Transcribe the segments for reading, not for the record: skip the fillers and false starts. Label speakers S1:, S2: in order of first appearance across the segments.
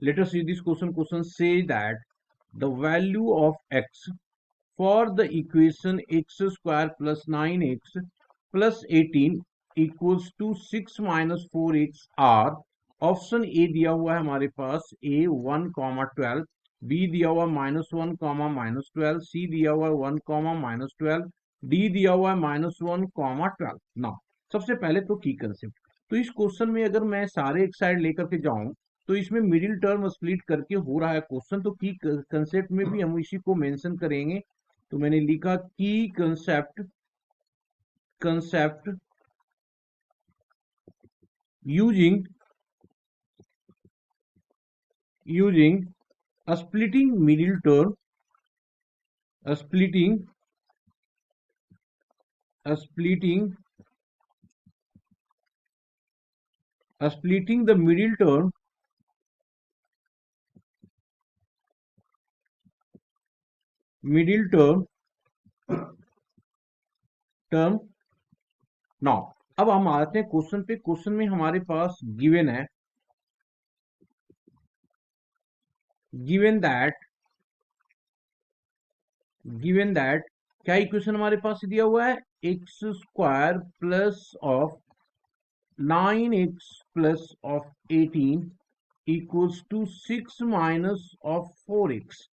S1: Let us see this question. Question say that the value of x for the equation x square plus 9x plus 18 equals to 6 minus 4x are option A दिया हुआ है हमारे पास a 1 comma 12, b दिया हुआ -1 comma -12, c दिया हुआ 1 comma -12, d दिया हुआ है -1 कॉमा 12। ना सबसे पहले तो की कंसेप्ट, तो इस क्वेश्चन में अगर मैं सारे एक साइड लेकर के जाऊं तो इसमें मिडिल टर्म स्प्लिट करके हो रहा है क्वेश्चन, तो की कंसेप्ट में भी हम इसी को मेंशन करेंगे। तो मैंने लिखा की concept using a splitting middle term, splitting the middle term now अब हम आते हैं क्वेश्चन पे। क्वेश्चन में हमारे पास गिवन है, गिवन दैट क्या इक्वेशन हमारे पास दिया हुआ है, x square plus of 9x plus of 18 equals to 6 minus of 4x।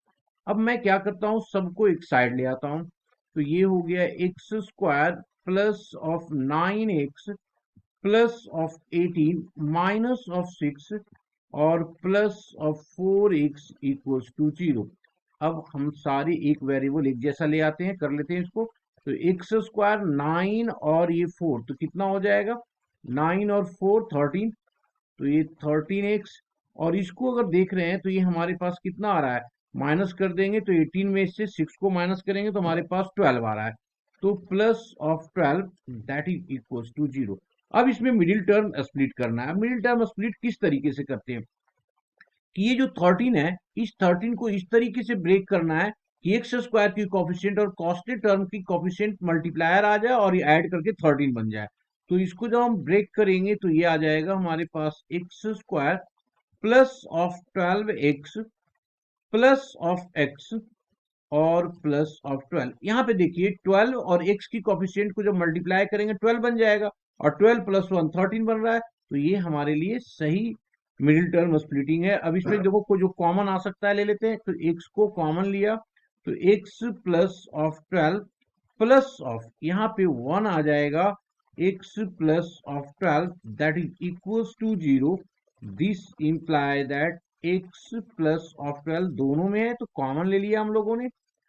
S1: अब मैं क्या करता हूं, सबको एक साइड ले आता हूं, तो ये हो गया x square plus of 9x plus of 18 minus of 6 और plus of 4x equals to 0। अब हम सारे एक वेरिएबल एक जैसा ले आते हैं, कर लेते हैं इसको। तो एक्स स्क्वायर 9 और ये 4, तो कितना हो जाएगा, 9 और 4 13, तो ये 13x। और इसको अगर देख रहे हैं तो ये हमारे पास कितना आ रहा है, माइनस कर देंगे तो 18 में से 6 को माइनस करेंगे तो हमारे पास 12 आ रहा है, तो plus of 12 that is equals to 0। अब इसमें मिडिल टर्म स्प्लिट करना है। मिडिल टर्म स्प्लिट किस तरीके से करते हैं कि ये जो 13 है, इस 13 को इस तरीके से ब्रेक करना है कि एक्स स्क्वायर की कोफिशिएंट और कॉस्टेड टर्म की कोफिशिएंट मल्टीप्लायर आ जाए और ये ऐड करके 13 बन जाए। तो इसको जब हम ब्रेक करेंगे तो ये आ जाएगा हमारे पास x square plus of 12x plus of x और प्लस ऑफ 12। यहाँ पे देखिए 12 और x की कोफिशिएंट को जब मल्टीप्लाई करेंगे 12 बन जाएगा और 12 प्लस 1 13 बन रहा है, तो ये हमारे लिए सही मिडिल टर्म स्प्लिटिंग है। अब इसमें देखो को जो कॉमन आ सकता है ले लेते हैं, तो x को कॉमन लिया तो x plus of 12 plus of यहाँ पे 1 आ जाएगा, x plus of 12 that is equals to 0। This imply that x plus of 12 दोनों में है तो कॉमन ले लिया हम लोगों ने,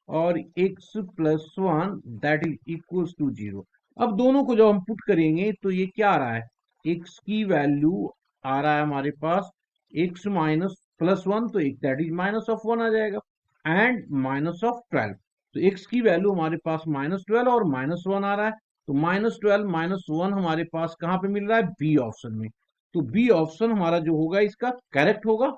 S1: और x plus 1 that is equals to 0। अब दोनों को जब हम पुट करेंगे तो ये क्या आ रहा है, x की वैल्यू आ रहा है हमारे पास x माइनस प्लस 1, तो एक दैट इज माइनस ऑफ 1 आ जाएगा, एंड माइनस ऑफ 12, तो x की वैल्यू हमारे पास -12 और -1 आ रहा है, तो -12 -1 हमारे पास कहां पे मिल रहा है, बी ऑप्शन में। तो बी ऑप्शन हमारा जो होगा इसका करेक्ट होगा।